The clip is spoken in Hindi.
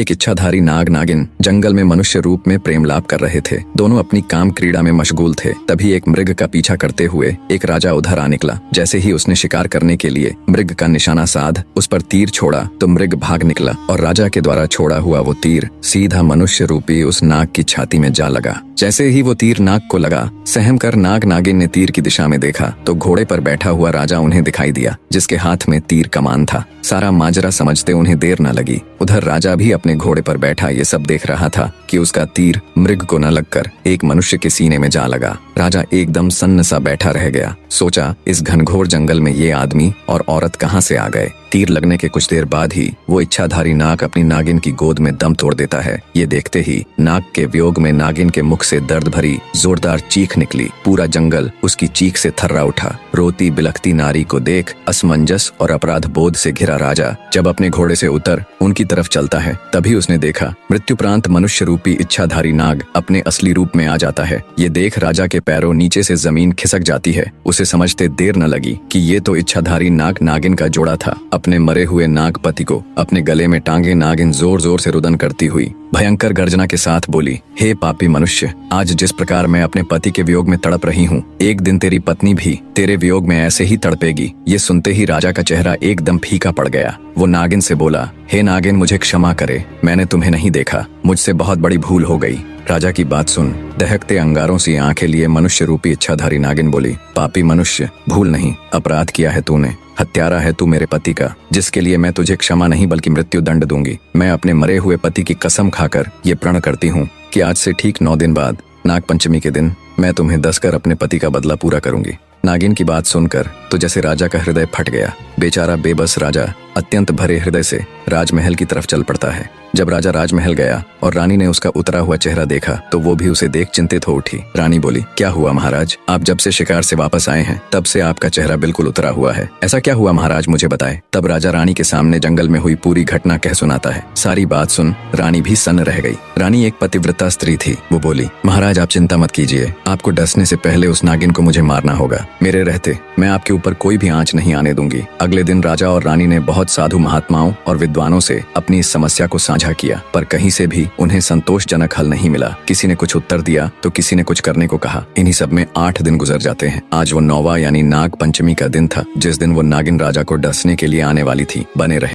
एक इच्छाधारी नाग नागिन जंगल में मनुष्य रूप में प्रेम लाभ कर रहे थे। दोनों अपनी काम क्रीड़ा में मशगूल थे। तभी एक मृग का पीछा करते हुए एक राजा उधर आ निकला। जैसे ही उसने शिकार करने के लिए मृग का निशाना साध उस पर तीर छोड़ा तो मृग भाग निकला और राजा के द्वारा छोड़ा हुआ वो तीर सीधा मनुष्य रूपी उस नाग की छाती में जा लगा। जैसे ही वो तीर नाग को लगा, सहम कर नाग नागिन ने तीर की दिशा में देखा तो घोड़े पर बैठा हुआ राजा उन्हें दिखाई दिया, जिसके हाथ में तीर कमान था। सारा माजरा समझते उन्हें देर न लगी। उधर राजा भी अपने घोड़े पर बैठा ये सब देख रहा था कि उसका तीर मृग को न लगकर एक मनुष्य के सीने में जा लगा। राजा एकदम सन्न सा बैठा रह गया। सोचा, इस घनघोर जंगल में ये आदमी और औरत कहाँ से आ गए। तीर लगने के कुछ देर बाद ही वो इच्छाधारी नाग अपनी नागिन की गोद में दम तोड़ देता है। ये देखते ही नाग के वियोग में नागिन के मुख से दर्द भरी जोरदार चीख निकली। पूरा जंगल उसकी चीख से थर्रा उठा। रोती बिलखती नारी को देख असमंजस और अपराध बोध से घिरा राजा जब अपने घोड़े से उतर उनकी तरफ चलता है, तभी उसने देखा मृत्युप्रांत मनुष्य रूपी इच्छाधारी नाग अपने असली रूप में आ जाता है। ये देख राजा के पैरों नीचे से जमीन खिसक जाती है। उसे समझते देर न लगी कि ये तो इच्छाधारी नाग नागिन का जोड़ा था। अपने मरे हुए नागपति को अपने गले में टांगे नागिन जोर जोर से रुदन करती हुई भयंकर गर्जना के साथ बोली, हे पापी मनुष्य, आज जिस प्रकार मैं अपने पति के वियोग में तड़प रही हूँ, एक दिन तेरी पत्नी भी तेरे वियोग में ऐसे ही तड़पेगी। ये सुनते ही राजा का चेहरा एकदम फीका पड़ गया। वो नागिन से बोला, हे नागिन, मुझे क्षमा करे, मैंने तुम्हें नहीं देखा, मुझसे बहुत बड़ी भूल हो गई। राजा की बात सुन दहकते अंगारों सी आंखें लिए मनुष्य रूपी इच्छाधारी नागिन बोली, पापी मनुष्य, भूल नहीं, अपराध किया है तूने। हत्यारा है तू मेरे पति का, जिसके लिए मैं तुझे क्षमा नहीं बल्कि मृत्यु दंड दूंगी। मैं अपने मरे हुए पति की कसम खाकर ये प्रण करती हूँ कि आज से ठीक 9 दिन बाद नागपंचमी के दिन मैं तुम्हें दसकर अपने पति का बदला पूरा करूंगी। नागिन की बात सुनकर तो जैसे राजा का हृदय फट गया। बेचारा बेबस राजा अत्यंत भरे हृदय से राजमहल की तरफ चल पड़ता है। जब राजा राजमहल गया और रानी ने उसका उतरा हुआ चेहरा देखा तो वो भी उसे देख चिंतित हो उठी। रानी बोली, क्या हुआ महाराज, आप जब से शिकार से वापस आए हैं तब से आपका चेहरा बिल्कुल उतरा हुआ है। ऐसा क्या हुआ महाराज, मुझे बताए। तब राजा रानी के सामने जंगल में हुई पूरी घटना कह सुनाता है। सारी बात सुन रानी भी सन्न रह गई। रानी एक पतिव्रता स्त्री थी। वो बोली, महाराज आप चिंता मत कीजिए, आपको डसने से पहले उस नागिन को मुझे मारना होगा। मेरे रहते मैं आपके ऊपर कोई भी आंच नहीं आने दूंगी। अगले दिन राजा और रानी ने बहुत साधु महात्माओं और विद्वानों से अपनी इस समस्या को साझा किया, पर कहीं से भी उन्हें संतोषजनक हल नहीं मिला। किसी ने कुछ उत्तर दिया तो किसी ने कुछ करने को कहा। इन्हीं सब में 8 दिन गुजर जाते हैं। आज वो 9वां यानी नाग पंचमी का दिन था, जिस दिन वो नागिन राजा को डसने के लिए आने वाली थी। बने रहे।